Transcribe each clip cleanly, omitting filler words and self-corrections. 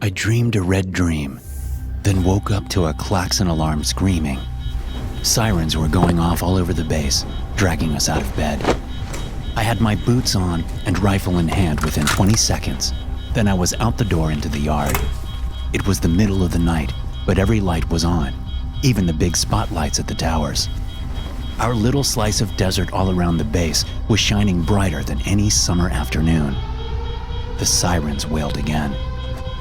I dreamed a red dream, then woke up to a klaxon alarm screaming. Sirens were going off all over the base, dragging us out of bed. I had my boots on and rifle in hand within 20 seconds. Then I was out the door into the yard. It was the middle of the night, but every light was on, even the big spotlights at the towers. Our little slice of desert all around the base was shining brighter than any summer afternoon. The sirens wailed again.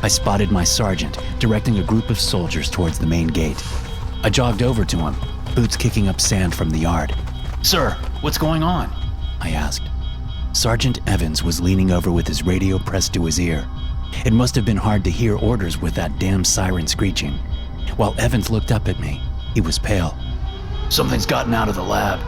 I spotted my sergeant directing a group of soldiers towards the main gate. I jogged over to him, boots kicking up sand from the yard. "Sir, what's going on?" I asked. Sergeant Evans was leaning over with his radio pressed to his ear. It must have been hard to hear orders with that damn siren screeching. While Evans looked up at me, he was pale. "Something's gotten out of the lab,"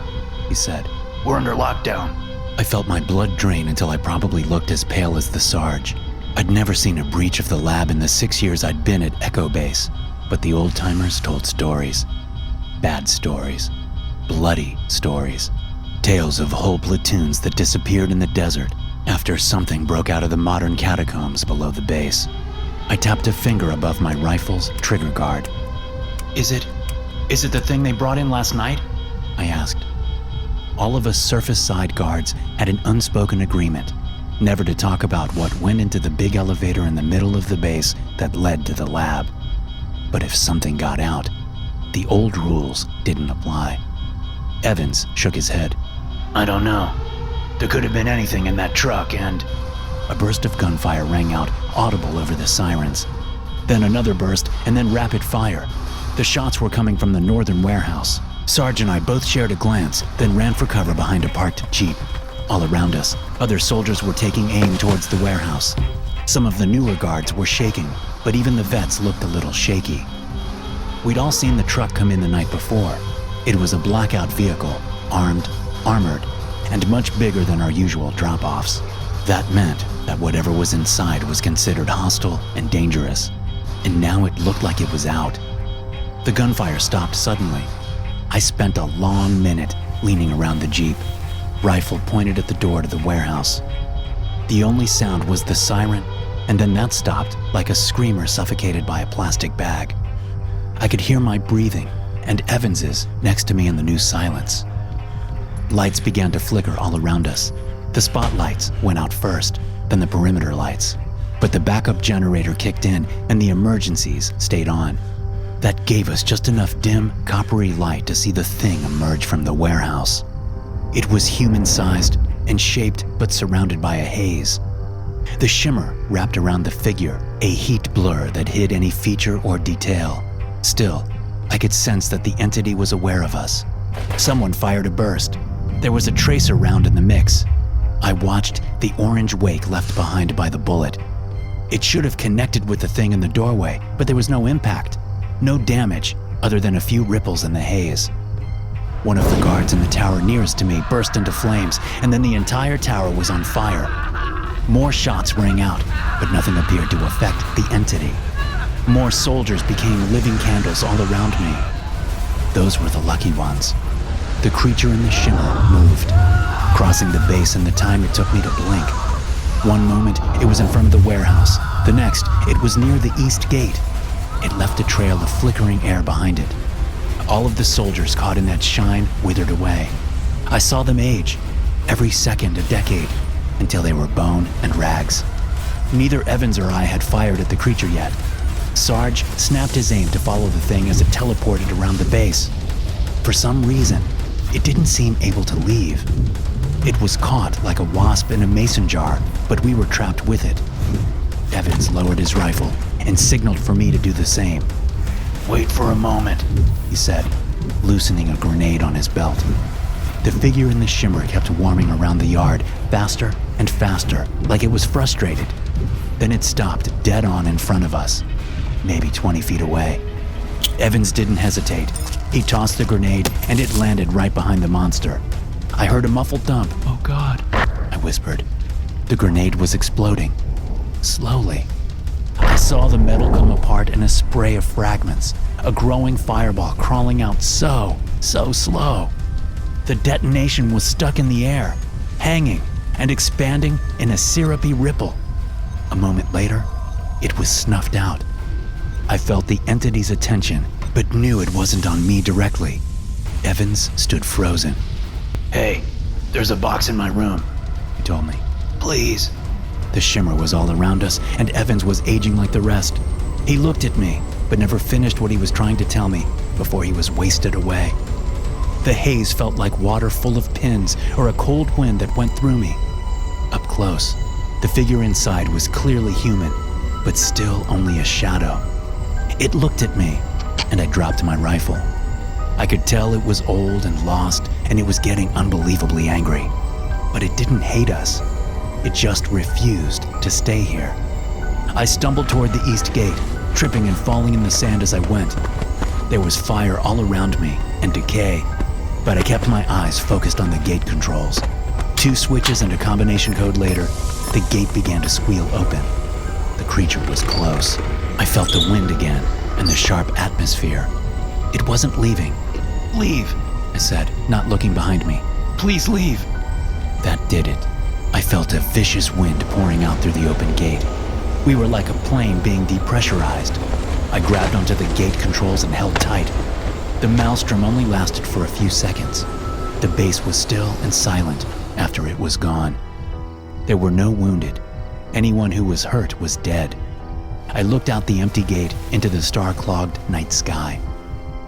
he said. "We're under lockdown." I felt my blood drain until I probably looked as pale as the Sarge. I'd never seen a breach of the lab in the 6 years I'd been at Echo Base, but the old-timers told stories. Bad stories. Bloody stories. Tales of whole platoons that disappeared in the desert after something broke out of the modern catacombs below the base. I tapped a finger above my rifle's trigger guard. Is it the thing they brought in last night?" I asked. All of us surface side guards had an unspoken agreement never to talk about what went into the big elevator in the middle of the base that led to the lab. But if something got out, the old rules didn't apply. Evans shook his head. "I don't know. There could have been anything in that truck and..." A burst of gunfire rang out, audible over the sirens. Then another burst, and then rapid fire. The shots were coming from the northern warehouse. Sarge and I both shared a glance, then ran for cover behind a parked jeep. All around us, other soldiers were taking aim towards the warehouse. Some of the newer guards were shaking, but even the vets looked a little shaky. We'd all seen the truck come in the night before. It was a blackout vehicle, armed, armored, and much bigger than our usual drop-offs. That meant that whatever was inside was considered hostile and dangerous, and now it looked like it was out. The gunfire stopped suddenly. I spent a long minute leaning around the jeep, rifle pointed at the door to the warehouse. The only sound was the siren, and then that stopped like a screamer suffocated by a plastic bag. I could hear my breathing and Evans's next to me in the new silence. Lights began to flicker all around us. The spotlights went out first, then the perimeter lights. But the backup generator kicked in and the emergencies stayed on. That gave us just enough dim, coppery light to see the thing emerge from the warehouse. It was human-sized and shaped but surrounded by a haze. The shimmer wrapped around the figure, a heat blur that hid any feature or detail. Still, I could sense that the entity was aware of us. Someone fired a burst. There was a tracer round in the mix. I watched the orange wake left behind by the bullet. It should have connected with the thing in the doorway, but there was no impact. No damage, other than a few ripples in the haze. One of the guards in the tower nearest to me burst into flames, and then the entire tower was on fire. More shots rang out, but nothing appeared to affect the entity. More soldiers became living candles all around me. Those were the lucky ones. The creature in the shimmer moved, crossing the base in the time it took me to blink. One moment, it was in front of the warehouse. The next, it was near the east gate. It left a trail of flickering air behind it. All of the soldiers caught in that shine withered away. I saw them age, every second a decade, until they were bone and rags. Neither Evans or I had fired at the creature yet. Sarge snapped his aim to follow the thing as it teleported around the base. For some reason, it didn't seem able to leave. It was caught like a wasp in a mason jar, but we were trapped with it. Evans lowered his rifle and signaled for me to do the same. "Wait for a moment," he said, loosening a grenade on his belt. The figure in the shimmer kept warming around the yard, faster and faster, like it was frustrated. Then it stopped dead on in front of us, maybe 20 feet away. Evans didn't hesitate. He tossed the grenade and it landed right behind the monster. I heard a muffled thump. "Oh God," I whispered. The grenade was exploding. Slowly. I saw the metal come apart in a spray of fragments, a growing fireball crawling out so slow. The detonation was stuck in the air, hanging and expanding in a syrupy ripple. A moment later, it was snuffed out. I felt the entity's attention, but knew it wasn't on me directly. Evans stood frozen. "Hey, there's a box in my room," he told me. "Please." The shimmer was all around us, and Evans was aging like the rest. He looked at me, but never finished what he was trying to tell me before he was wasted away. The haze felt like water full of pins or a cold wind that went through me. Up close, the figure inside was clearly human, but still only a shadow. It looked at me, and I dropped my rifle. I could tell it was old and lost, and it was getting unbelievably angry. But it didn't hate us. It just refused to stay here. I stumbled toward the east gate, tripping and falling in the sand as I went. There was fire all around me and decay, but I kept my eyes focused on the gate controls. 2 switches and a combination code later, the gate began to squeal open. The creature was close. I felt the wind again and the sharp atmosphere. It wasn't leaving. "Leave," I said, not looking behind me. "Please leave." That did it. I felt a vicious wind pouring out through the open gate. We were like a plane being depressurized. I grabbed onto the gate controls and held tight. The maelstrom only lasted for a few seconds. The base was still and silent after it was gone. There were no wounded. Anyone who was hurt was dead. I looked out the empty gate into the star-clogged night sky.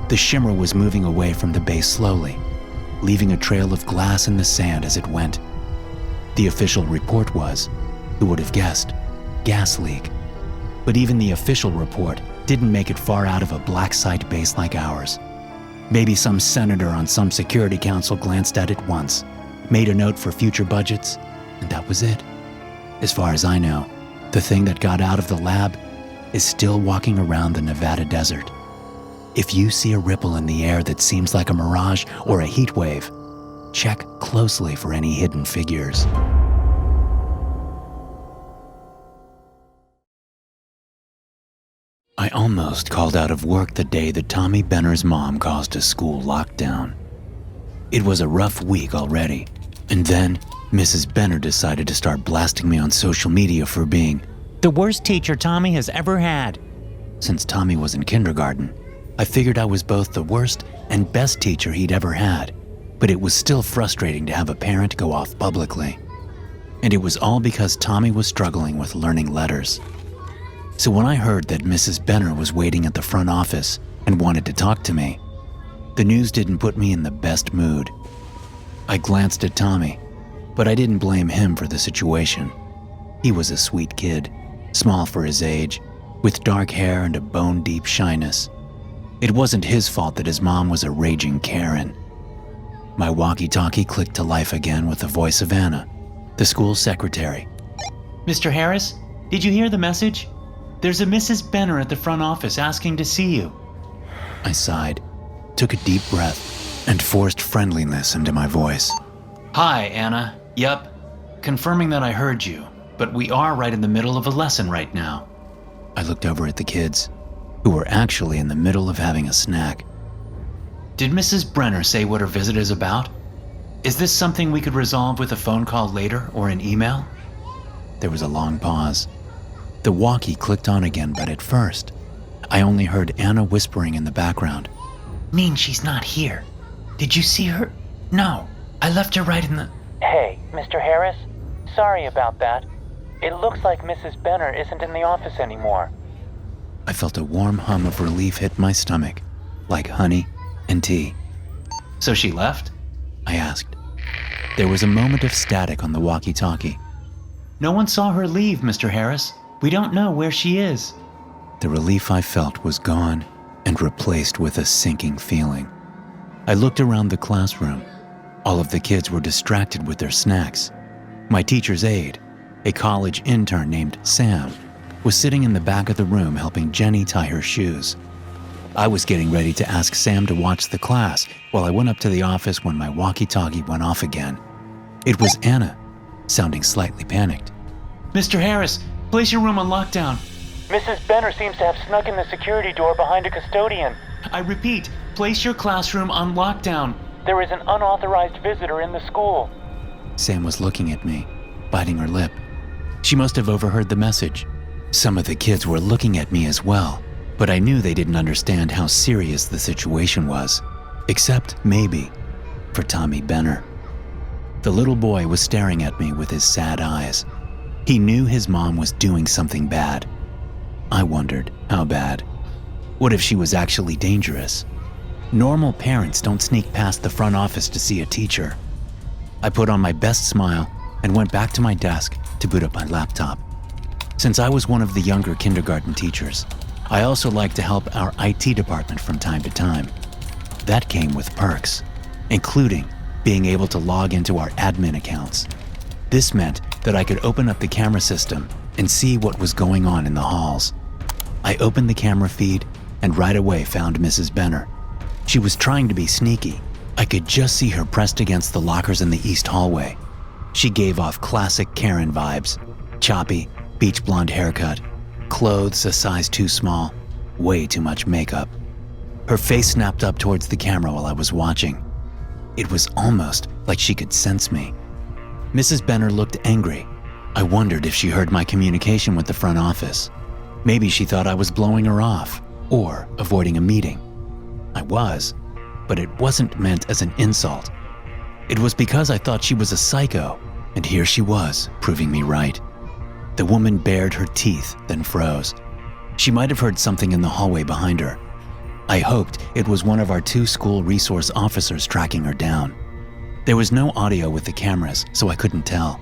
The shimmer was moving away from the base slowly, leaving a trail of glass in the sand as it went. The official report was, who would have guessed, gas leak. But even the official report didn't make it far out of a black site base like ours. Maybe some senator on some security council glanced at it once, made a note for future budgets, and that was it. As far as I know, the thing that got out of the lab is still walking around the Nevada desert. If you see a ripple in the air that seems like a mirage or a heat wave, check closely for any hidden figures. I almost called out of work the day that Tommy Benner's mom caused a school lockdown. It was a rough week already, and then Mrs. Benner decided to start blasting me on social media for being the worst teacher Tommy has ever had. Since Tommy was in kindergarten, I figured I was both the worst and best teacher he'd ever had, but it was still frustrating to have a parent go off publicly. And it was all because Tommy was struggling with learning letters. So when I heard that Mrs. Benner was waiting at the front office and wanted to talk to me, the news didn't put me in the best mood. I glanced at Tommy, but I didn't blame him for the situation. He was a sweet kid, small for his age, with dark hair and a bone-deep shyness. It wasn't his fault that his mom was a raging Karen. My walkie-talkie clicked to life again with the voice of Anna, the school secretary. "Mr. Harris, did you hear the message? There's a Mrs. Benner at the front office asking to see you." I sighed, took a deep breath, and forced friendliness into my voice. "Hi, Anna. Yep. Confirming that I heard you, but we are right in the middle of a lesson right now." I looked over at the kids, who were actually in the middle of having a snack. "Did Mrs. Brenner say what her visit is about? Is this something we could resolve with a phone call later or an email?" There was a long pause. The walkie clicked on again, but at first, I only heard Anna whispering in the background. "Mean she's not here. Did you see her? No, I left her right in the..." Hey, Mr. Harris? Sorry about that. It looks like Mrs. Benner isn't in the office anymore. I felt a warm hum of relief hit my stomach, like honey and tea. "So she left?" I asked. There was a moment of static on the walkie-talkie. "No one saw her leave, Mr. Harris. We don't know where she is." The relief I felt was gone and replaced with a sinking feeling. I looked around the classroom. All of the kids were distracted with their snacks. My teacher's aide, a college intern named Sam, was sitting in the back of the room helping Jenny tie her shoes. I was getting ready to ask Sam to watch the class while I went up to the office when my walkie-talkie went off again. It was Anna, sounding slightly panicked. "Mr. Harris, place your room on lockdown." Mrs. Benner seems to have snuck in the security door behind a custodian. "I repeat, place your classroom on lockdown." There is an unauthorized visitor in the school. Sam was looking at me, biting her lip. She must have overheard the message. Some of the kids were looking at me as well, but I knew they didn't understand how serious the situation was, except maybe for Tommy Benner. The little boy was staring at me with his sad eyes. He knew his mom was doing something bad. I wondered how bad. What if she was actually dangerous? Normal parents don't sneak past the front office to see a teacher. I put on my best smile and went back to my desk to boot up my laptop. Since I was one of the younger kindergarten teachers, I also liked to help our IT department from time to time. That came with perks, including being able to log into our admin accounts. This meant that I could open up the camera system and see what was going on in the halls. I opened the camera feed and right away found Mrs. Benner. She was trying to be sneaky. I could just see her pressed against the lockers in the east hallway. She gave off classic Karen vibes. Choppy, beach blonde haircut, clothes a size too small, way too much makeup. Her face snapped up towards the camera while I was watching. It was almost like she could sense me. Mrs. Benner looked angry. I wondered if she heard my communication with the front office. Maybe she thought I was blowing her off or avoiding a meeting. I was, but it wasn't meant as an insult. It was because I thought she was a psycho, and here she was, proving me right. The woman bared her teeth, then froze. She might have heard something in the hallway behind her. I hoped it was one of our 2 school resource officers tracking her down. There was no audio with the cameras, so I couldn't tell.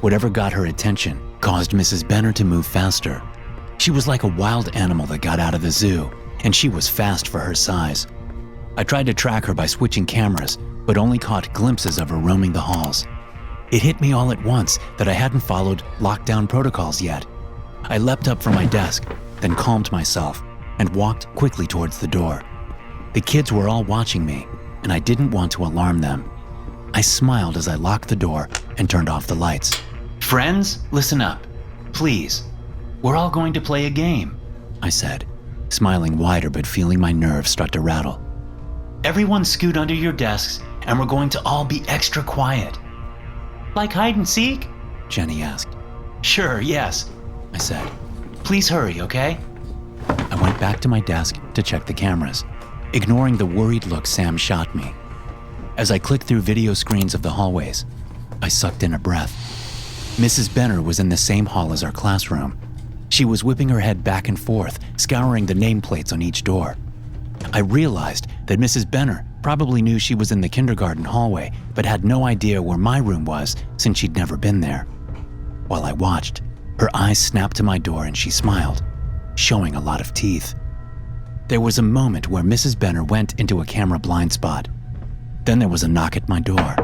Whatever got her attention caused Mrs. Benner to move faster. She was like a wild animal that got out of the zoo, and she was fast for her size. I tried to track her by switching cameras, but only caught glimpses of her roaming the halls. It hit me all at once that I hadn't followed lockdown protocols yet. I leapt up from my desk, then calmed myself and walked quickly towards the door. The kids were all watching me, and I didn't want to alarm them. I smiled as I locked the door and turned off the lights. "Friends, listen up. Please. We're all going to play a game," I said, smiling wider but feeling my nerves start to rattle. "Everyone scoot under your desks and we're going to all be extra quiet." "Like hide and seek?" Jenny asked. "Sure, yes," I said. "Please hurry, okay?" I went back to my desk to check the cameras, ignoring the worried look Sam shot me. As I clicked through video screens of the hallways, I sucked in a breath. Mrs. Benner was in the same hall as our classroom. She was whipping her head back and forth, scouring the nameplates on each door. I realized that Mrs. Benner probably knew she was in the kindergarten hallway, but had no idea where my room was since she'd never been there. While I watched, her eyes snapped to my door and she smiled, showing a lot of teeth. There was a moment where Mrs. Benner went into a camera blind spot. Then there was a knock at my door.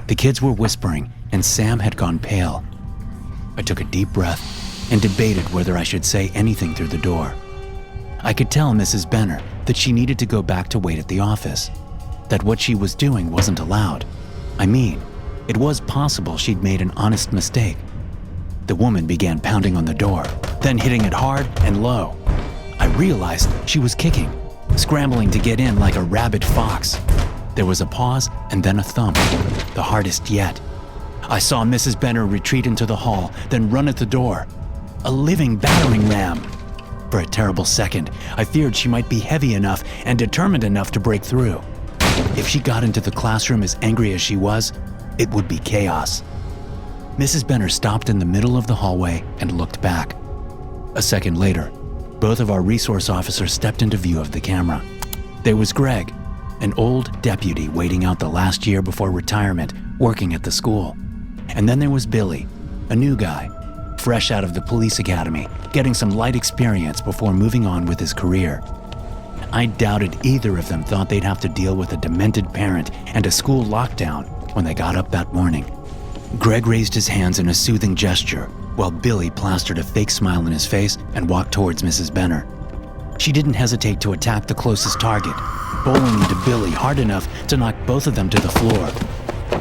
The kids were whispering and Sam had gone pale. I took a deep breath and debated whether I should say anything through the door. I could tell Mrs. Benner that she needed to go back to wait at the office, that what she was doing wasn't allowed. I mean, it was possible she'd made an honest mistake. The woman began pounding on the door, then hitting it hard and low. I realized she was kicking, scrambling to get in like a rabid fox. There was a pause and then a thump, the hardest yet. I saw Mrs. Benner retreat into the hall, then run at the door. A living battering ram. For a terrible second, I feared she might be heavy enough and determined enough to break through. If she got into the classroom as angry as she was, it would be chaos. Mrs. Benner stopped in the middle of the hallway and looked back. A second later, both of our resource officers stepped into view of the camera. There was Greg, an old deputy waiting out the last year before retirement, working at the school. And then there was Billy, a new guy, fresh out of the police academy, getting some light experience before moving on with his career. I doubted either of them thought they'd have to deal with a demented parent and a school lockdown when they got up that morning. Greg raised his hands in a soothing gesture, while Billy plastered a fake smile on his face and walked towards Mrs. Benner. She didn't hesitate to attack the closest target, bowling into Billy hard enough to knock both of them to the floor.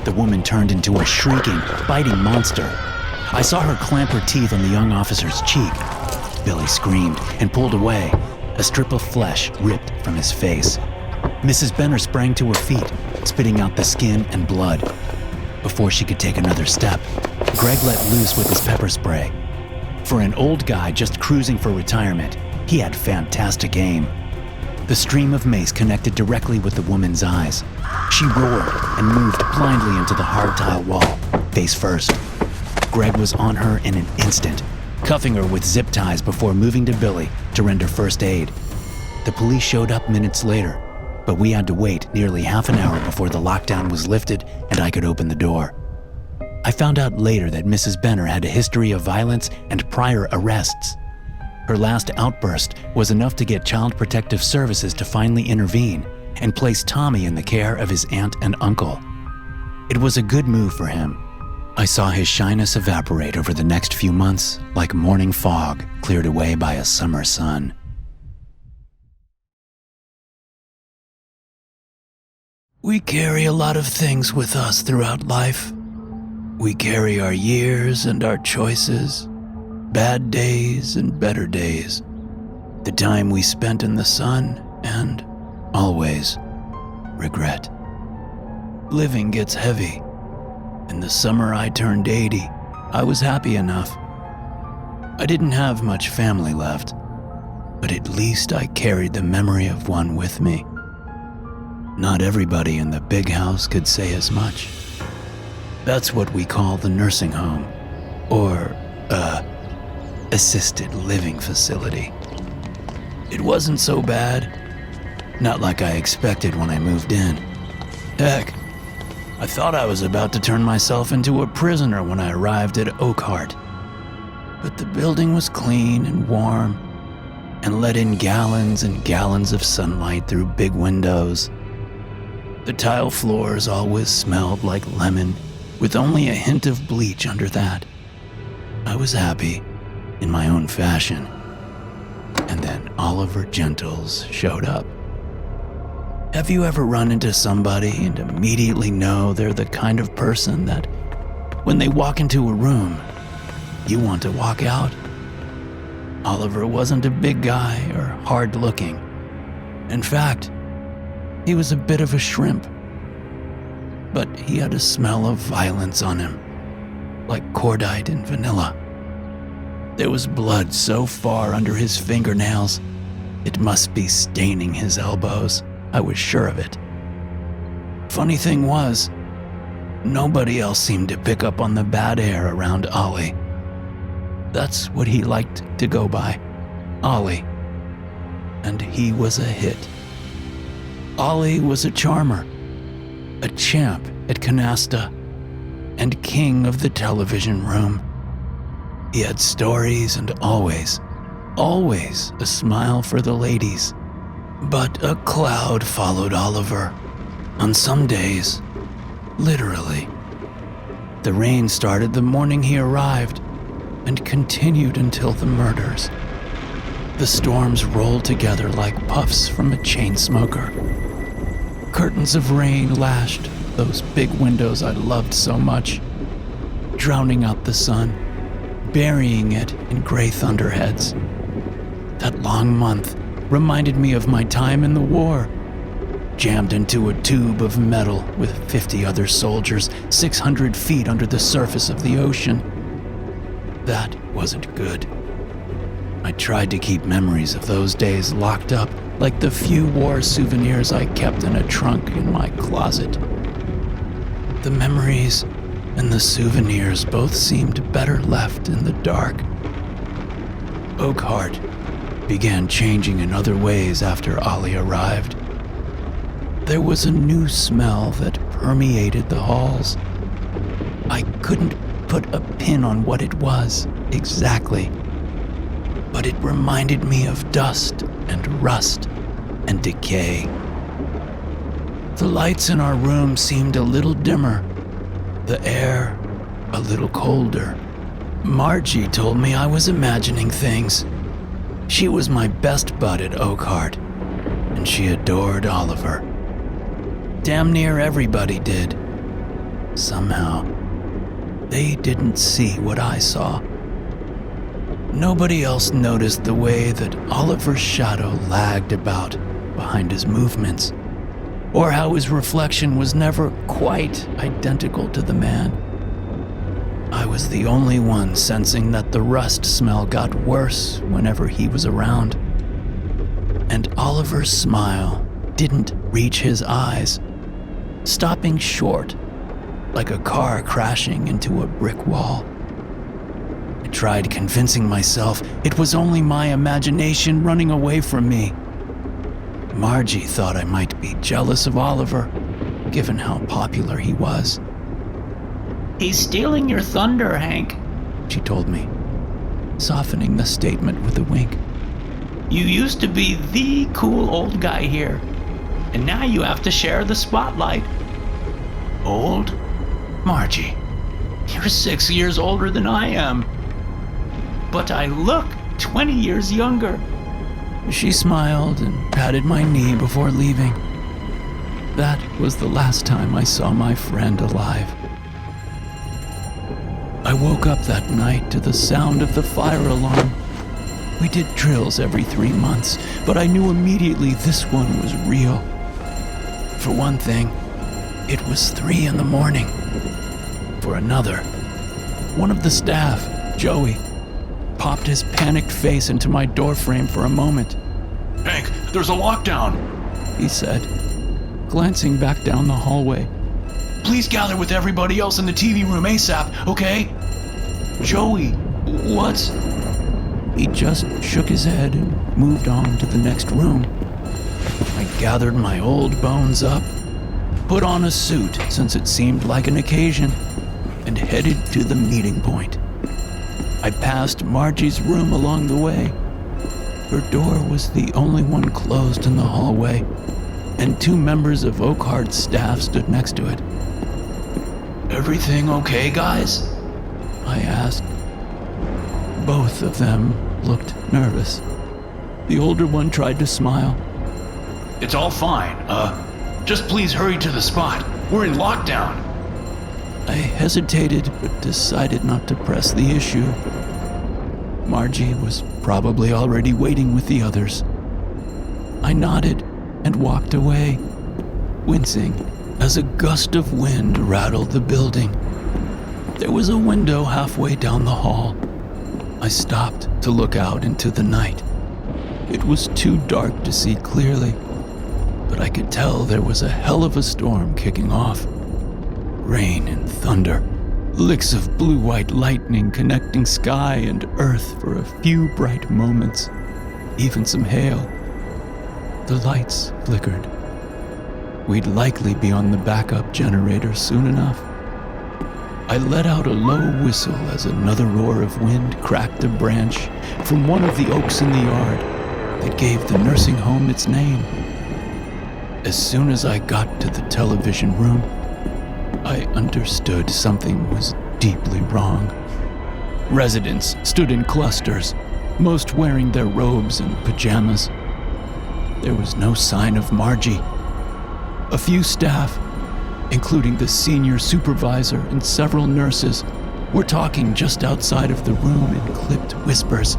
The woman turned into a shrieking, biting monster. I saw her clamp her teeth on the young officer's cheek. Billy screamed and pulled away, a strip of flesh ripped from his face. Mrs. Benner sprang to her feet, spitting out the skin and blood. Before she could take another step, Greg let loose with his pepper spray. For an old guy just cruising for retirement, he had fantastic aim. The stream of mace connected directly with the woman's eyes. She roared and moved blindly into the hard tile wall, face first. Greg was on her in an instant, cuffing her with zip ties before moving to Billy to render first aid. The police showed up minutes later, but we had to wait nearly half an hour before the lockdown was lifted and I could open the door. I found out later that Mrs. Benner had a history of violence and prior arrests. Her last outburst was enough to get Child Protective Services to finally intervene and place Tommy in the care of his aunt and uncle. It was a good move for him. I saw his shyness evaporate over the next few months like morning fog cleared away by a summer sun. We carry a lot of things with us throughout life. We carry our years and our choices, bad days and better days, the time we spent in the sun, and, always, regret. Living gets heavy. In the summer I turned 80, I was happy enough. I didn't have much family left, but at least I carried the memory of one with me. Not everybody in the big house could say as much. That's what we call the nursing home, or, assisted living facility. It wasn't so bad. Not like I expected when I moved in. Heck, I thought I was about to turn myself into a prisoner when I arrived at Oakhart. But the building was clean and warm and let in gallons and gallons of sunlight through big windows. The tile floors always smelled like lemon, with only a hint of bleach under that. I was happy, in my own fashion. And then Oliver Gentles showed up. Have you ever run into somebody and immediately know they're the kind of person that, when they walk into a room, you want to walk out? Oliver wasn't a big guy or hard-looking. In fact, he was a bit of a shrimp. But he had a smell of violence on him, like cordite and vanilla. There was blood so far under his fingernails, it must be staining his elbows. I was sure of it. Funny thing was, nobody else seemed to pick up on the bad air around Ollie. That's what he liked to go by, Ollie. And he was a hit. Ollie was a charmer, a champ at canasta, and king of the television room. He had stories and always a smile for the ladies. But a cloud followed Oliver. On some days, literally. The rain started the morning he arrived and continued until the murders. The storms rolled together like puffs from a chain smoker. Curtains of rain lashed those big windows I loved so much, drowning out the sun, burying it in gray thunderheads. That long month reminded me of my time in the war, jammed into a tube of metal with 50 other soldiers 600 feet under the surface of the ocean. That wasn't good. I tried to keep memories of those days locked up like the few war souvenirs I kept in a trunk in my closet. The memories and the souvenirs both seemed better left in the dark. Oakhart began changing in other ways after Ollie arrived. There was a new smell that permeated the halls. I couldn't put a pin on what it was exactly, but it reminded me of dust and rust and decay. The lights in our room seemed a little dimmer, the air a little colder. Margie told me I was imagining things. She was my best bud at Oakhart, and she adored Oliver. Damn near everybody did. Somehow, they didn't see what I saw. Nobody else noticed the way that Oliver's shadow lagged about behind his movements, or how his reflection was never quite identical to the man. I was the only one sensing that the rust smell got worse whenever he was around. And Oliver's smile didn't reach his eyes, stopping short like a car crashing into a brick wall. I tried convincing myself it was only my imagination running away from me. Margie thought I might be jealous of Oliver, given how popular he was. He's stealing your thunder, Hank, she told me, softening the statement with a wink. You used to be the cool old guy here, and now you have to share the spotlight. Old? Margie, you're 6 years older than I am. But I look 20 years younger. She smiled and patted my knee before leaving. That was the last time I saw my friend alive. I woke up that night to the sound of the fire alarm. We did drills every 3 months, but I knew immediately this one was real. For one thing, it was 3 a.m. For another, one of the staff, Joey, popped his panicked face into my doorframe for a moment. Hank, there's a lockdown, he said, glancing back down the hallway. Please gather with everybody else in the TV room ASAP, okay? Joey, what's... He just shook his head and moved on to the next room. I gathered my old bones up, put on a suit since it seemed like an occasion, and headed to the meeting point. I passed Margie's room along the way. Her door was the only one closed in the hallway, and 2 members of Oakhart's staff stood next to it. Everything okay, guys? I asked. Both of them looked nervous. The older one tried to smile. It's all fine. Just please hurry to the spot. We're in lockdown. I hesitated, but decided not to press the issue. Margie was probably already waiting with the others. I nodded and walked away, wincing as a gust of wind rattled the building. There was a window halfway down the hall. I stopped to look out into the night. It was too dark to see clearly, but I could tell there was a hell of a storm kicking off. Rain and thunder, licks of blue-white lightning connecting sky and earth for a few bright moments, even some hail. The lights flickered. We'd likely be on the backup generator soon enough. I let out a low whistle as another roar of wind cracked a branch from one of the oaks in the yard that gave the nursing home its name. As soon as I got to the television room, I understood something was deeply wrong. Residents stood in clusters, most wearing their robes and pajamas. There was no sign of Margie. A few staff, including the senior supervisor and several nurses, were talking just outside of the room in clipped whispers.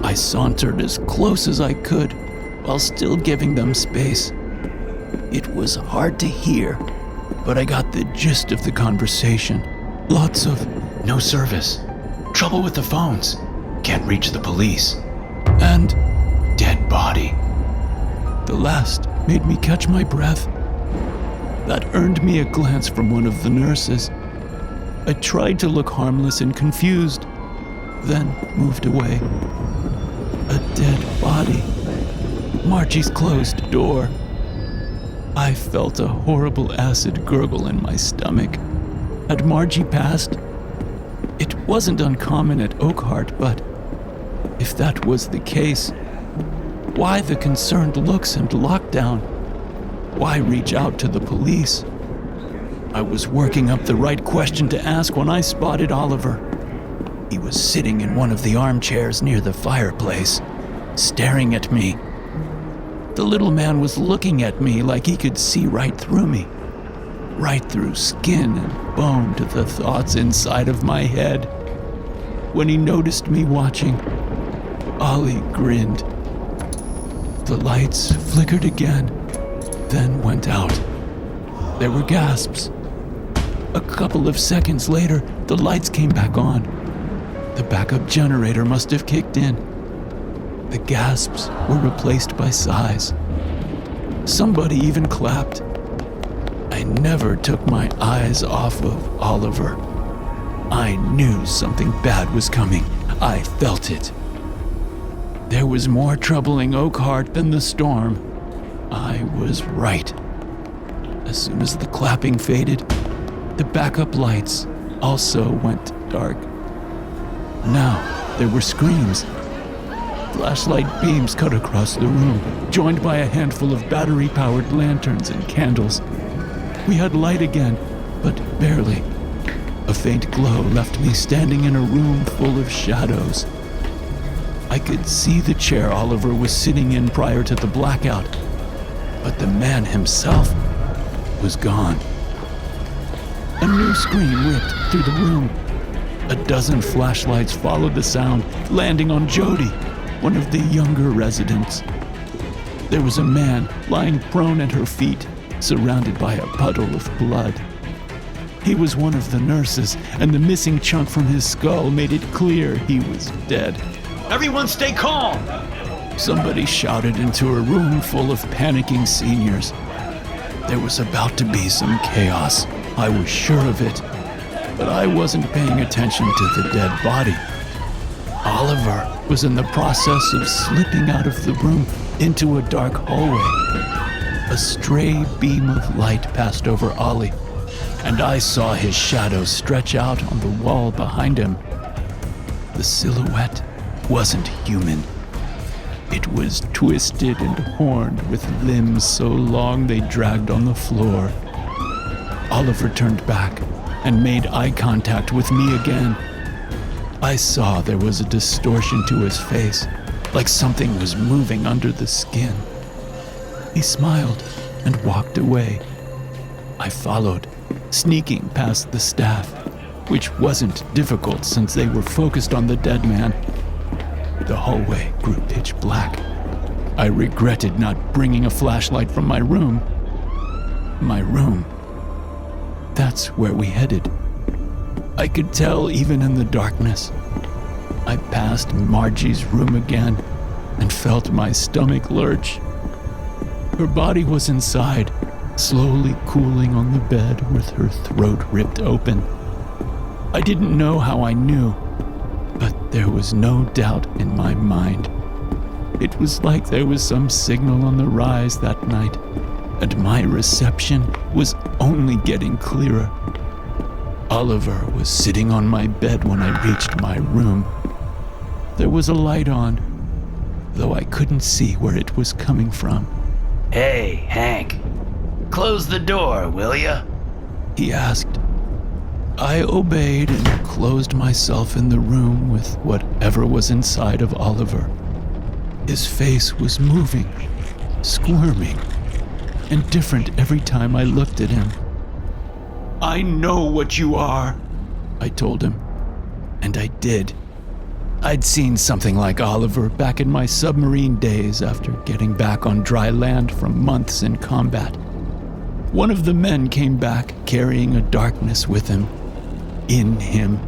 I sauntered as close as I could while still giving them space. It was hard to hear, but I got the gist of the conversation. Lots of no service, trouble with the phones, can't reach the police, and dead body. The last made me catch my breath. That earned me a glance from one of the nurses. I tried to look harmless and confused, then moved away. A dead body. Margie's closed door. I felt a horrible acid gurgle in my stomach. Had Margie passed? It wasn't uncommon at Oakhart, but if that was the case, why the concerned looks and lockdown? Why reach out to the police? I was working up the right question to ask when I spotted Oliver. He was sitting in one of the armchairs near the fireplace, staring at me. The little man was looking at me like he could see right through me, right through skin and bone to the thoughts inside of my head. When he noticed me watching, Ollie grinned. The lights flickered again, then went out. There were gasps. A couple of seconds later, the lights came back on. The backup generator must have kicked in. The gasps were replaced by sighs. Somebody even clapped. I never took my eyes off of Oliver. I knew something bad was coming. I felt it. There was more troubling Oakhart than the storm. I was right. As soon as the clapping faded, the backup lights also went dark. Now there were screams. Flashlight beams cut across the room, joined by a handful of battery-powered lanterns and candles. We had light again, but barely. A faint glow left me standing in a room full of shadows. I could see the chair Oliver was sitting in prior to the blackout, but the man himself was gone. A new scream ripped through the room. A dozen flashlights followed the sound, landing on Jody, one of the younger residents. There was a man lying prone at her feet, surrounded by a puddle of blood. He was one of the nurses, and the missing chunk from his skull made it clear he was dead. Everyone stay calm! Somebody shouted into a room full of panicking seniors. There was about to be some chaos. I was sure of it, but I wasn't paying attention to the dead body. Oliver was in the process of slipping out of the room into a dark hallway. A stray beam of light passed over Ollie, and I saw his shadow stretch out on the wall behind him. The silhouette wasn't human. It was twisted and horned with limbs so long they dragged on the floor. Oliver turned back and made eye contact with me again. I saw there was a distortion to his face, like something was moving under the skin. He smiled and walked away. I followed, sneaking past the staff, which wasn't difficult since they were focused on the dead man. The hallway grew pitch black. I regretted not bringing a flashlight from my room. My room. That's where we headed. I could tell even in the darkness. I passed Margie's room again and felt my stomach lurch. Her body was inside, slowly cooling on the bed with her throat ripped open. I didn't know how I knew, but there was no doubt in my mind. It was like there was some signal on the rise that night, and my reception was only getting clearer. Oliver was sitting on my bed when I reached my room. There was a light on, though I couldn't see where it was coming from. Hey, Hank, close the door, will ya? He asked. I obeyed and closed myself in the room with whatever was inside of Oliver. His face was moving, squirming, and different every time I looked at him. I know what you are, I told him. And I did. I'd seen something like Oliver back in my submarine days after getting back on dry land from months in combat. One of the men came back carrying a darkness with him, in him,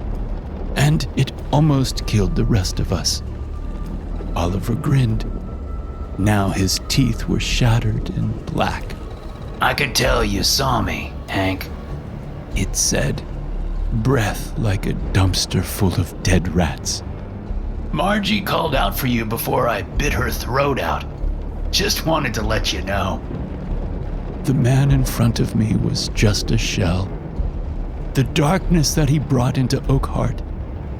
and it almost killed the rest of us. Oliver grinned. Now his teeth were shattered and black. I could tell you saw me, Hank. It said, breath like a dumpster full of dead rats. Margie called out for you before I bit her throat out. Just wanted to let you know. The man in front of me was just a shell. The darkness that he brought into Oakhart,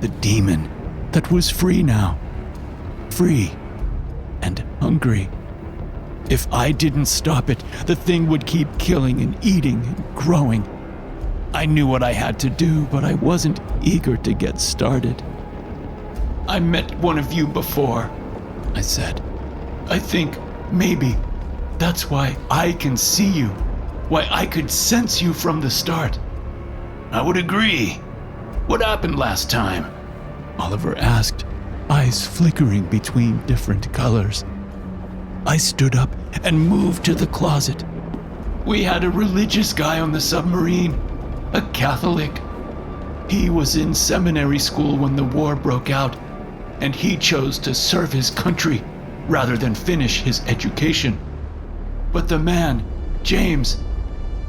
the demon that was free now. Free and hungry. If I didn't stop it, the thing would keep killing and eating and growing. I knew what I had to do, but I wasn't eager to get started. I met one of you before, I said. I think maybe that's why I can see you, why I could sense you from the start. I would agree. What happened last time? Oliver asked, eyes flickering between different colors. I stood up and moved to the closet. We had a religious guy on the submarine. a Catholic. He was in seminary school when the war broke out, and he chose to serve his country rather than finish his education. But the man, James,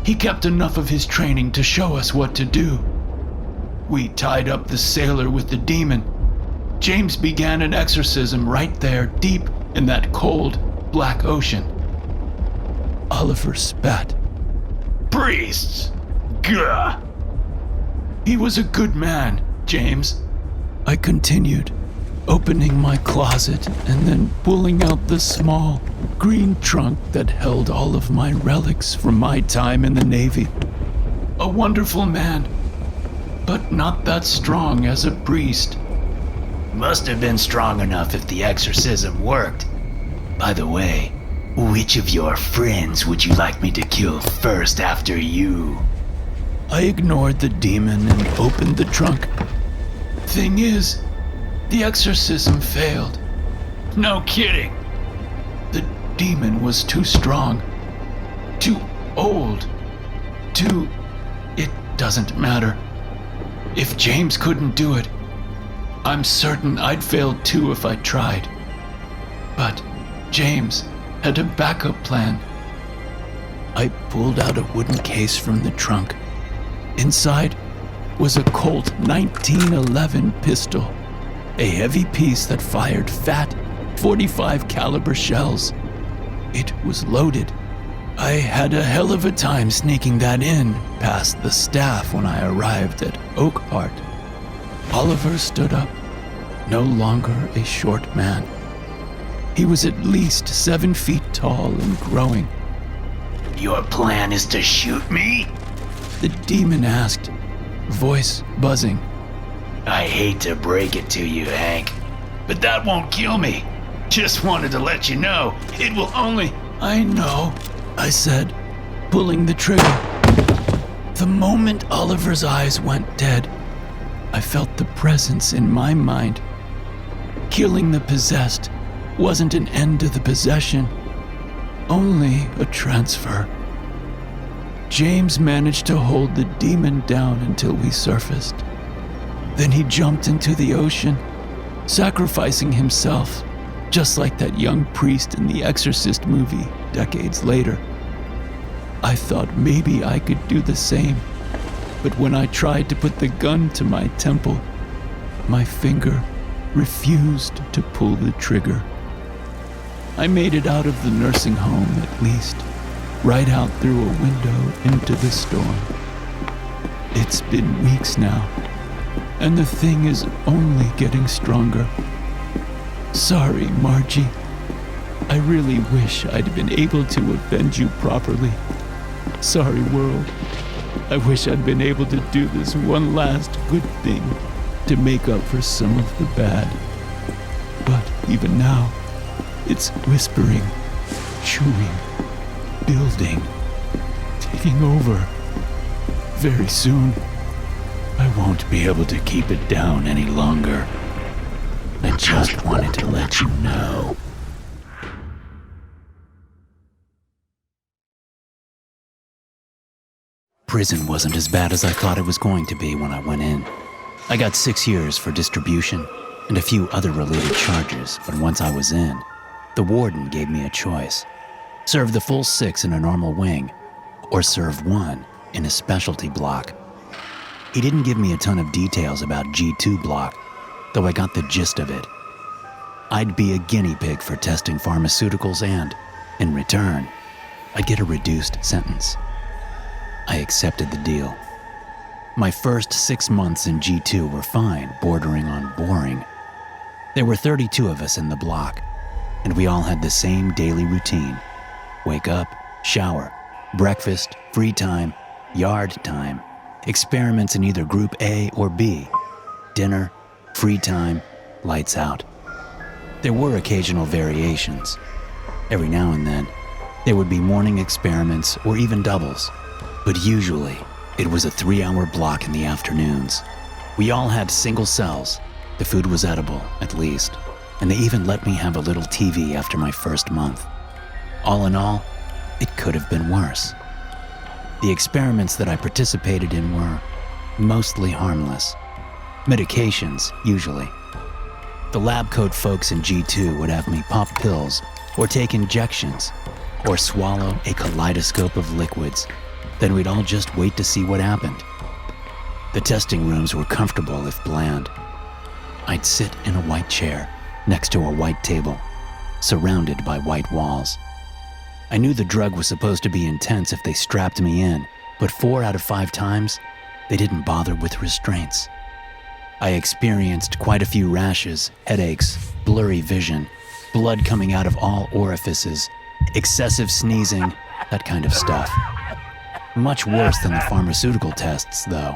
he kept enough of his training to show us what to do. We tied up the sailor with the demon. James began an exorcism right there, deep in that cold, black ocean. Oliver spat. Priests! Gah! He was a good man, James. I continued, opening my closet and then pulling out the small, green trunk that held all of my relics from my time in the Navy. A wonderful man, but not that strong as a priest. Must have been strong enough if the exorcism worked. By the way, which of your friends would you like me to kill first after you? I ignored the demon and opened the trunk. Thing is, the exorcism failed. No kidding. The demon was too strong, too old, too... It doesn't matter. If James couldn't do it, I'm certain I'd fail too if I tried. But James had a backup plan. I pulled out a wooden case from the trunk. Inside was a Colt 1911 pistol, a heavy piece that fired fat 45 caliber shells. It was loaded. I had a hell of a time sneaking that in past the staff when I arrived at Oakhart. Oliver stood up, no longer a short man. He was at least 7 feet tall and growing. Your plan is to shoot me? The demon asked, voice buzzing. I hate to break it to you, Hank, but that won't kill me. Just wanted to let you know, it will only... I know, I said, pulling the trigger. The moment Oliver's eyes went dead, I felt the presence in my mind. Killing the possessed wasn't an end to the possession, only a transfer. James managed to hold the demon down until we surfaced. Then he jumped into the ocean, sacrificing himself, just like that young priest in the Exorcist movie decades later. I thought maybe I could do the same, but when I tried to put the gun to my temple, my finger refused to pull the trigger. I made it out of the nursing home at least, right out through a window into the storm. It's been weeks now, and the thing is only getting stronger. Sorry, Margie. I really wish I'd been able to avenge you properly. Sorry, world. I wish I'd been able to do this one last good thing to make up for some of the bad. But even now, it's whispering, chewing, building, taking over. Very soon, I won't be able to keep it down any longer. I just wanted to let you know. Prison wasn't as bad as I thought it was going to be when I went in. I got 6 years for distribution and a few other related charges, but once I was in, the warden gave me a choice. Serve the full 6 in a normal wing, or serve 1 in a specialty block. He didn't give me a ton of details about G2 block, though I got the gist of it. I'd be a guinea pig for testing pharmaceuticals and, in return, I'd get a reduced sentence. I accepted the deal. My first 6 months in G2 were fine, bordering on boring. There were 32 of us in the block, and we all had the same daily routine. Wake up, shower, breakfast, free time, yard time, experiments in either group A or B, dinner, free time, lights out. There were occasional variations. Every now and then, there would be morning experiments or even doubles, but usually it was a 3-hour block in the afternoons. We all had single cells. The food was edible, at least, and they even let me have a little TV after my first month. All in all, it could have been worse. The experiments that I participated in were mostly harmless. Medications, usually. The lab coat folks in G2 would have me pop pills or take injections or swallow a kaleidoscope of liquids. Then we'd all just wait to see what happened. The testing rooms were comfortable if bland. I'd sit in a white chair next to a white table, surrounded by white walls. I knew the drug was supposed to be intense if they strapped me in, but 4 out of 5 times, they didn't bother with restraints. I experienced quite a few rashes, headaches, blurry vision, blood coming out of all orifices, excessive sneezing, that kind of stuff. Much worse than the pharmaceutical tests, though,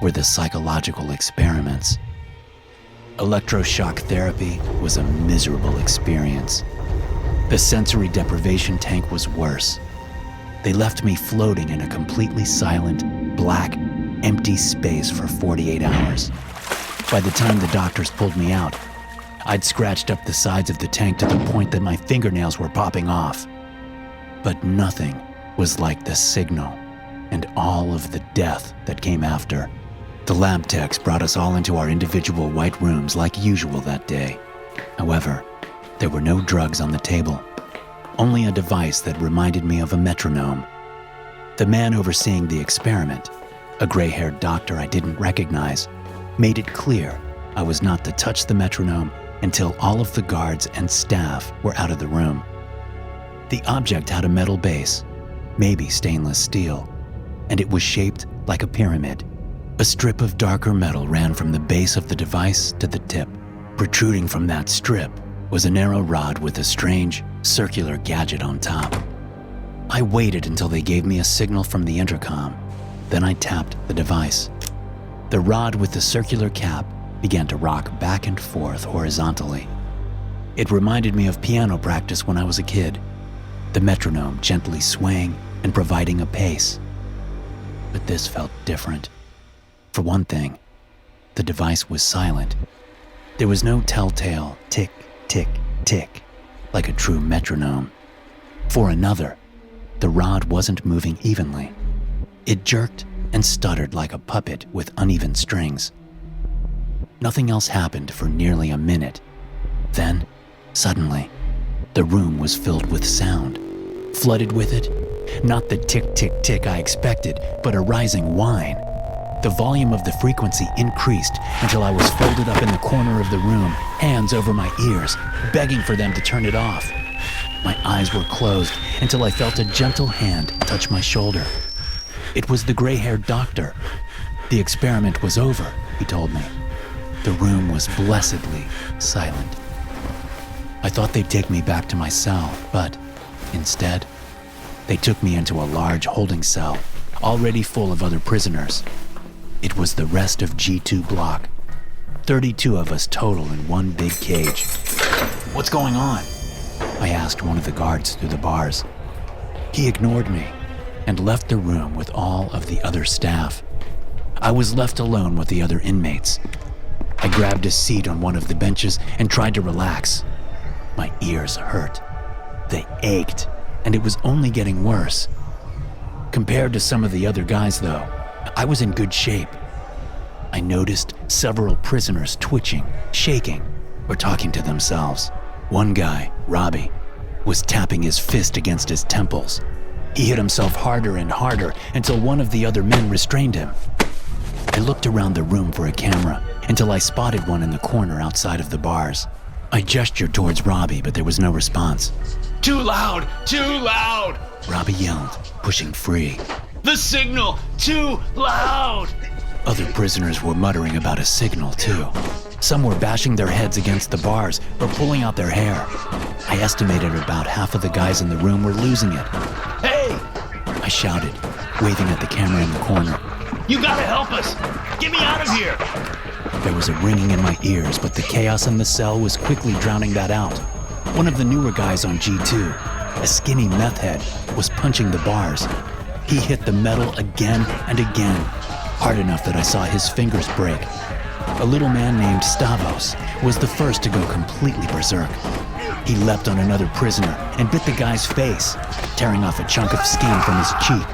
were the psychological experiments. Electroshock therapy was a miserable experience. The sensory deprivation tank was worse. They left me floating in a completely silent, black, empty space for 48 hours. By the time the doctors pulled me out, I'd scratched up the sides of the tank to the point that my fingernails were popping off. But nothing was like the signal and all of the death that came after. The lab techs brought us all into our individual white rooms like usual that day. However, there were no drugs on the table, only a device that reminded me of a metronome. The man overseeing the experiment, a gray-haired doctor I didn't recognize, made it clear I was not to touch the metronome until all of the guards and staff were out of the room. The object had a metal base, maybe stainless steel, and it was shaped like a pyramid. A strip of darker metal ran from the base of the device to the tip. Protruding from that strip was a narrow rod with a strange, circular gadget on top. I waited until they gave me a signal from the intercom. Then I tapped the device. The rod with the circular cap began to rock back and forth horizontally. It reminded me of piano practice when I was a kid, the metronome gently swaying and providing a pace. But this felt different. For one thing, the device was silent. There was no telltale tick, tick, tick, like a true metronome. For another, the rod wasn't moving evenly. It jerked and stuttered like a puppet with uneven strings. Nothing else happened for nearly a minute. Then, suddenly, the room was filled with sound. Flooded with it, not the tick, tick, tick I expected, but a rising whine. The volume of the frequency increased until I was folded up in the corner of the room, hands over my ears, begging for them to turn it off. My eyes were closed until I felt a gentle hand touch my shoulder. It was the gray-haired doctor. The experiment was over, he told me. The room was blessedly silent. I thought they'd take me back to my cell, but instead, they took me into a large holding cell, already full of other prisoners. It was the rest of G2 block. 32 of us total in one big cage. What's going on? I asked one of the guards through the bars. He ignored me and left the room with all of the other staff. I was left alone with the other inmates. I grabbed a seat on one of the benches and tried to relax. My ears hurt. They ached, and it was only getting worse. Compared to some of the other guys, though, I was in good shape. I noticed several prisoners twitching, shaking, or talking to themselves. One guy, Robbie, was tapping his fist against his temples. He hit himself harder and harder until one of the other men restrained him. I looked around the room for a camera until I spotted one in the corner outside of the bars. I gestured towards Robbie, but there was no response. Too loud! Too loud! Robbie yelled, pushing free. The signal! Too loud! Other prisoners were muttering about a signal, too. Some were bashing their heads against the bars or pulling out their hair. I estimated about half of the guys in the room were losing it. Hey! I shouted, waving at the camera in the corner. You gotta help us! Get me out of here! There was a ringing in my ears, but the chaos in the cell was quickly drowning that out. One of the newer guys on G2, a skinny meth head, was punching the bars. He hit the metal again and again, hard enough that I saw his fingers break. A little man named Stavros was the first to go completely berserk. He leapt on another prisoner and bit the guy's face, tearing off a chunk of skin from his cheek.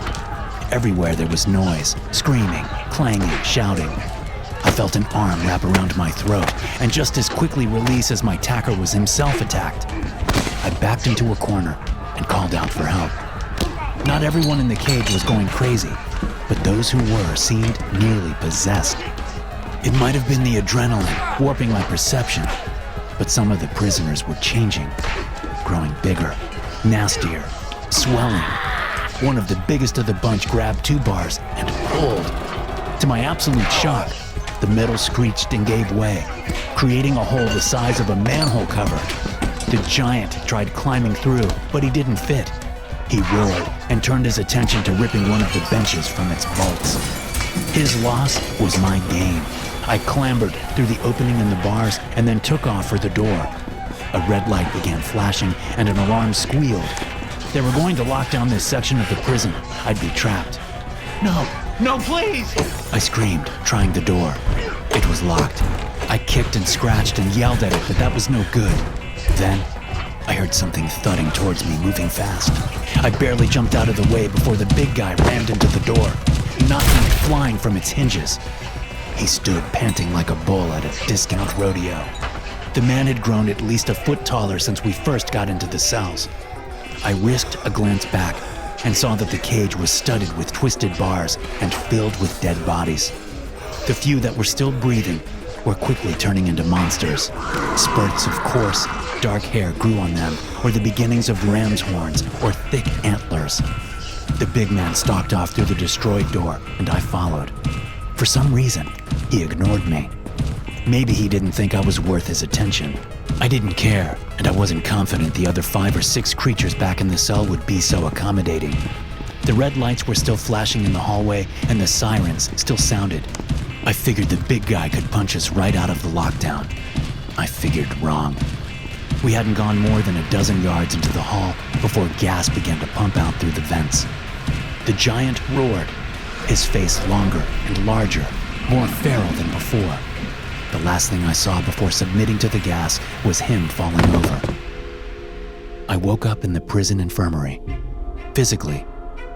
Everywhere there was noise, screaming, clanging, shouting. I felt an arm wrap around my throat and just as quickly release as my attacker was himself attacked. I backed into a corner and called out for help. Not everyone in the cage was going crazy, but those who were seemed nearly possessed. It might have been the adrenaline warping my perception, but some of the prisoners were changing, growing bigger, nastier, swelling. One of the biggest of the bunch grabbed 2 bars and pulled. To my absolute shock, the metal screeched and gave way, creating a hole the size of a manhole cover. The giant tried climbing through, but he didn't fit. He roared and turned his attention to ripping one of the benches from its bolts. His loss was my gain. I clambered through the opening in the bars and then took off for the door. A red light began flashing and an alarm squealed. They were going to lock down this section of the prison. I'd be trapped. No, please! I screamed, trying the door. It was locked. I kicked and scratched and yelled at it, but that was no good. Then, I heard something thudding towards me, moving fast. I barely jumped out of the way before the big guy rammed into the door, knocking it flying from its hinges. He stood panting like a bull at a discount rodeo. The man had grown at least a foot taller since we first got into the cells. I risked a glance back and saw that the cage was studded with twisted bars and filled with dead bodies. The few that were still breathing were quickly turning into monsters. Spurts of coarse, dark hair grew on them, or the beginnings of ram's horns or thick antlers. The big man stalked off through the destroyed door, and I followed. For some reason, he ignored me. Maybe he didn't think I was worth his attention. I didn't care, and I wasn't confident the other 5 or 6 creatures back in the cell would be so accommodating. The red lights were still flashing in the hallway, and the sirens still sounded. I figured the big guy could punch us right out of the lockdown. I figured wrong. We hadn't gone more than a dozen yards into the hall before gas began to pump out through the vents. The giant roared, his face longer and larger, more feral than before. The last thing I saw before submitting to the gas was him falling over. I woke up in the prison infirmary. Physically,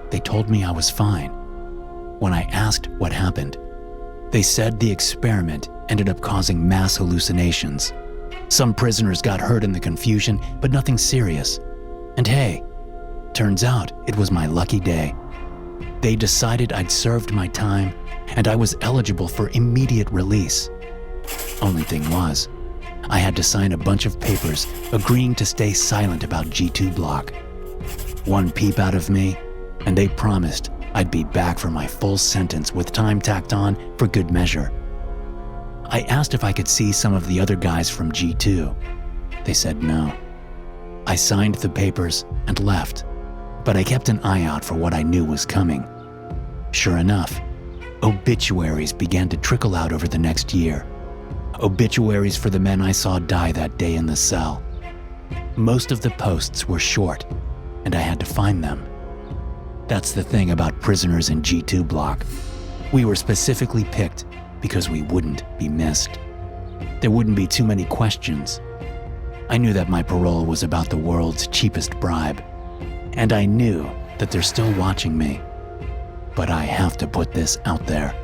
they told me I was fine. When I asked what happened, they said the experiment ended up causing mass hallucinations. Some prisoners got hurt in the confusion, but nothing serious. And hey, turns out it was my lucky day. They decided I'd served my time and I was eligible for immediate release. Only thing was, I had to sign a bunch of papers agreeing to stay silent about G2 Block. One peep out of me, and they promised I'd be back for my full sentence with time tacked on for good measure. I asked if I could see some of the other guys from G2. They said no. I signed the papers and left, but I kept an eye out for what I knew was coming. Sure enough, obituaries began to trickle out over the next year. Obituaries for the men I saw die that day in the cell. Most of the posts were short, and I had to find them. That's the thing about prisoners in G2 Block. We were specifically picked because we wouldn't be missed. There wouldn't be too many questions. I knew that my parole was about the world's cheapest bribe, and I knew that they're still watching me. But I have to put this out there.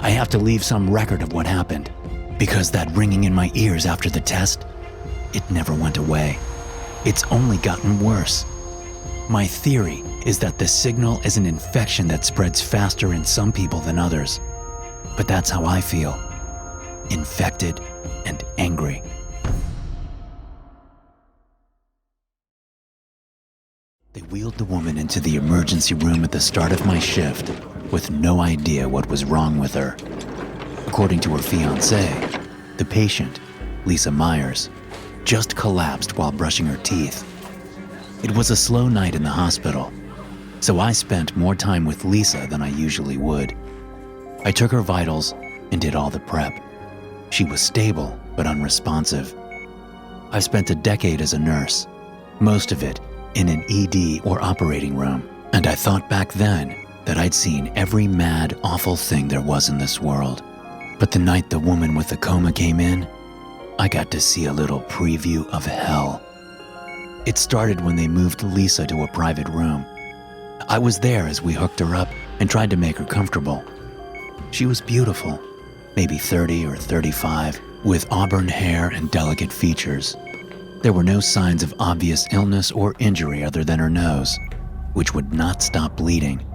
I have to leave some record of what happened, because that ringing in my ears after the test, it never went away. It's only gotten worse. My theory is that the signal is an infection that spreads faster in some people than others. But that's how I feel. Infected and angry. They wheeled the woman into the emergency room at the start of my shift with no idea what was wrong with her. According to her fiancé, the patient, Lisa Myers, just collapsed while brushing her teeth. It was a slow night in the hospital, so I spent more time with Lisa than I usually would. I took her vitals and did all the prep. She was stable but unresponsive. I've spent a decade as a nurse, most of it in an ED or operating room, and I thought back then that I'd seen every mad, awful thing there was in this world. But the night the woman with the coma came in, I got to see a little preview of hell. It started when they moved Lisa to a private room. I was there as we hooked her up and tried to make her comfortable. She was beautiful, maybe 30 or 35, with auburn hair and delicate features. There were no signs of obvious illness or injury other than her nose, which would not stop bleeding.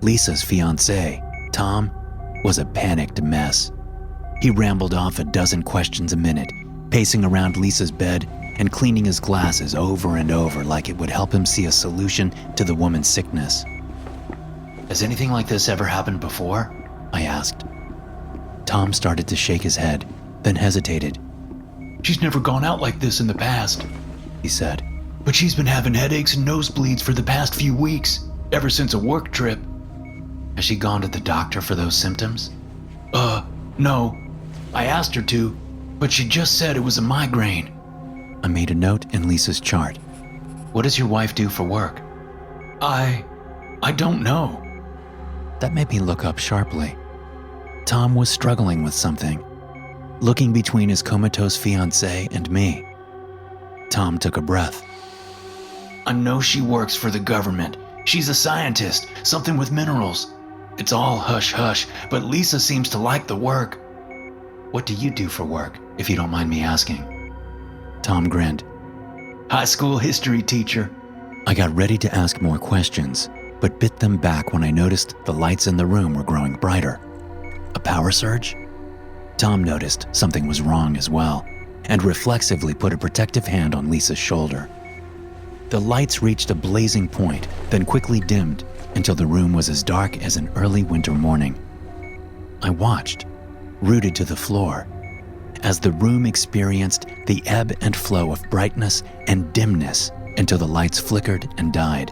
Lisa's fiancé, Tom, was a panicked mess. He rambled off a dozen questions a minute, pacing around Lisa's bed and cleaning his glasses over and over like it would help him see a solution to the woman's sickness. Has anything like this ever happened before? I asked. Tom started to shake his head, then hesitated. She's never gone out like this in the past, He said. but she's been having headaches and nosebleeds for the past few weeks, ever since a work trip. Has she gone to the doctor for those symptoms? No. I asked her to, but she just said it was a migraine. I made a note in Lisa's chart. What does your wife do for work? I don't know. That made me look up sharply. Tom was struggling with something, looking between his comatose fiancée and me. Tom took a breath. I know she works for the government. She's a scientist, something with minerals. It's all hush-hush, but Lisa seems to like the work. What do you do for work, if you don't mind me asking? Tom grinned. High school history teacher. I got ready to ask more questions, but bit them back when I noticed the lights in the room were growing brighter. A power surge? Tom noticed something was wrong as well, and reflexively put a protective hand on Lisa's shoulder. The lights reached a blazing point, then quickly dimmed until the room was as dark as an early winter morning. I watched, rooted to the floor, as the room experienced the ebb and flow of brightness and dimness until the lights flickered and died.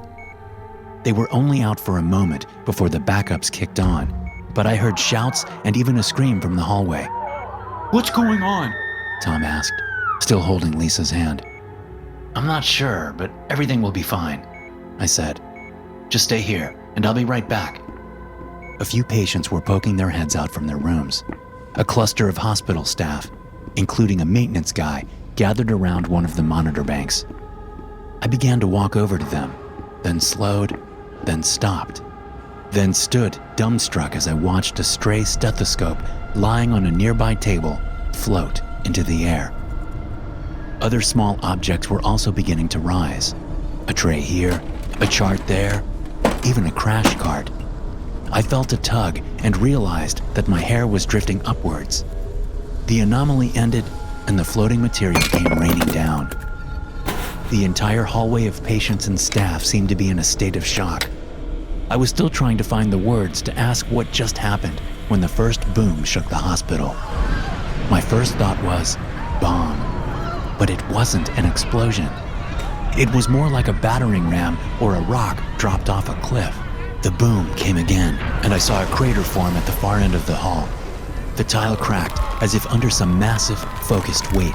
They were only out for a moment before the backups kicked on, but I heard shouts and even a scream from the hallway. What's going on? Tom asked, still holding Lisa's hand. I'm not sure, but everything will be fine, I said. Just stay here, and I'll be right back. A few patients were poking their heads out from their rooms. A cluster of hospital staff, including a maintenance guy, gathered around one of the monitor banks. I began to walk over to them, then slowed, then stopped, then stood dumbstruck as I watched a stray stethoscope lying on a nearby table float into the air. Other small objects were also beginning to rise. A tray here, a chart there, even a crash cart. I felt a tug and realized that my hair was drifting upwards. The anomaly ended and the floating material came raining down. The entire hallway of patients and staff seemed to be in a state of shock. I was still trying to find the words to ask what just happened when the first boom shook the hospital. My first thought was, bomb. But it wasn't an explosion. It was more like a battering ram or a rock dropped off a cliff. The boom came again, and I saw a crater form at the far end of the hall. The tile cracked as if under some massive, focused weight.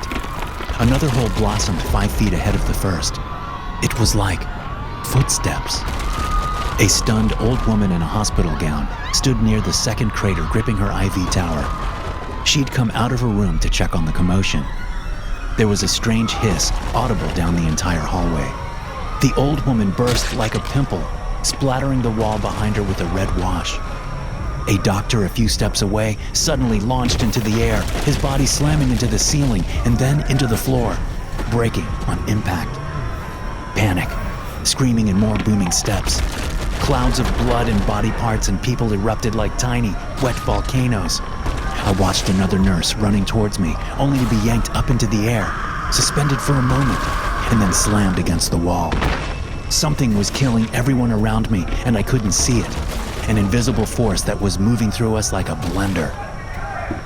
Another hole blossomed 5 feet ahead of the first. It was like footsteps. A stunned old woman in a hospital gown stood near the second crater gripping her IV tower. She'd come out of her room to check on the commotion. There was a strange hiss audible down the entire hallway. The old woman burst like a pimple, splattering the wall behind her with a red wash. A doctor a few steps away suddenly launched into the air, his body slamming into the ceiling and then into the floor, breaking on impact. Panic, screaming and more booming steps. Clouds of blood and body parts and people erupted like tiny, wet volcanoes. I watched another nurse running towards me, only to be yanked up into the air, suspended for a moment, and then slammed against the wall. Something was killing everyone around me, and I couldn't see it. An invisible force that was moving through us like a blender.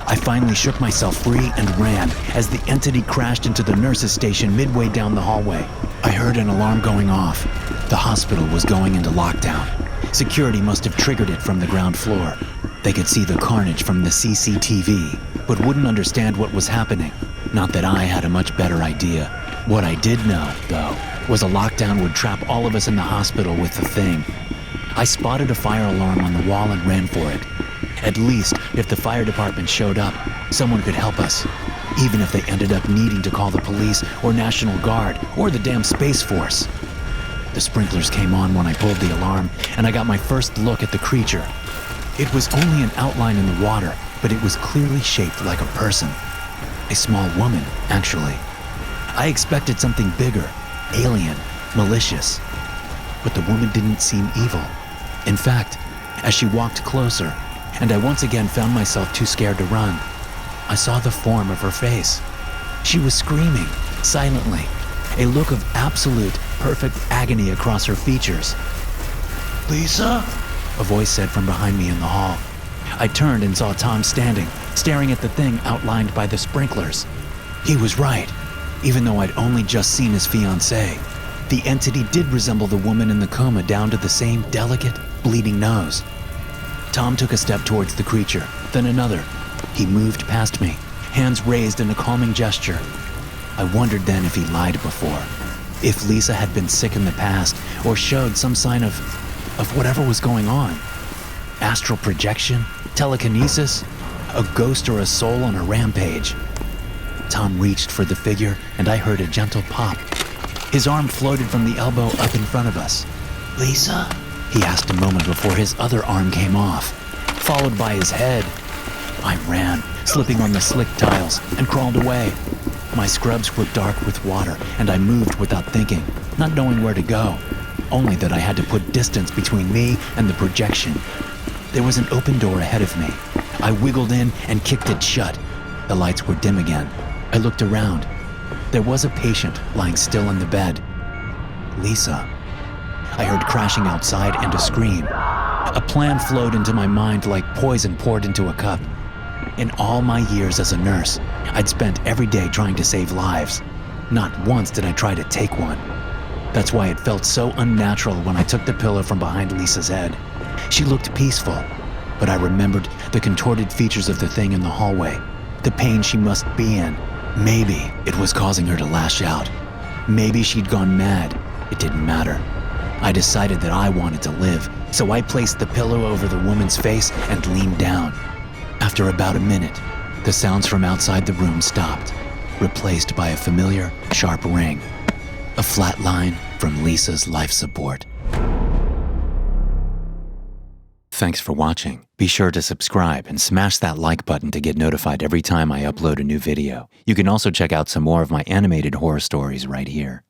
I finally shook myself free and ran as the entity crashed into the nurse's station midway down the hallway. I heard an alarm going off. The hospital was going into lockdown. Security must have triggered it from the ground floor. They could see the carnage from the CCTV, but wouldn't understand what was happening. Not that I had a much better idea. What I did know, though, was a lockdown would trap all of us in the hospital with the thing. I spotted a fire alarm on the wall and ran for it. At least, if the fire department showed up, someone could help us. Even if they ended up needing to call the police or National Guard or the damn Space Force. The sprinklers came on when I pulled the alarm, and I got my first look at the creature. It was only an outline in the water, but it was clearly shaped like a person. A small woman, actually. I expected something bigger, alien, malicious. But the woman didn't seem evil. In fact, as she walked closer, and I once again found myself too scared to run, I saw the form of her face. She was screaming, silently, a look of absolute, perfect agony across her features. Lisa? A voice said from behind me in the hall. I turned and saw Tom standing, staring at the thing outlined by the sprinklers. He was right. Even though I'd only just seen his fiancée, the entity did resemble the woman in the coma down to the same delicate, bleeding nose. Tom took a step towards the creature, then another. He moved past me, hands raised in a calming gesture. I wondered then if he lied before, if Lisa had been sick in the past or showed some sign of whatever was going on. Astral projection, telekinesis, a ghost or a soul on a rampage. Tom reached for the figure and I heard a gentle pop. His arm floated from the elbow up in front of us. Lisa? He asked a moment before his other arm came off, followed by his head. I ran, slipping on the slick tiles, and crawled away. My scrubs were dark with water, and I moved without thinking, not knowing where to go, only that I had to put distance between me and the projection. There was an open door ahead of me. I wiggled in and kicked it shut. The lights were dim again. I looked around. There was a patient lying still in the bed. Lisa. I heard crashing outside and a scream. A plan flowed into my mind like poison poured into a cup. In all my years as a nurse, I'd spent every day trying to save lives. Not once did I try to take one. That's why it felt so unnatural when I took the pillow from behind Lisa's head. She looked peaceful, but I remembered the contorted features of the thing in the hallway, the pain she must be in. Maybe it was causing her to lash out. Maybe she'd gone mad. It didn't matter. I decided that I wanted to live, so I placed the pillow over the woman's face and leaned down. After about a minute, the sounds from outside the room stopped, replaced by a familiar, sharp ring. A flat line from Lisa's life support. Thanks for watching. Be sure to subscribe and smash that like button to get notified every time I upload a new video. You can also check out some more of my animated horror stories right here.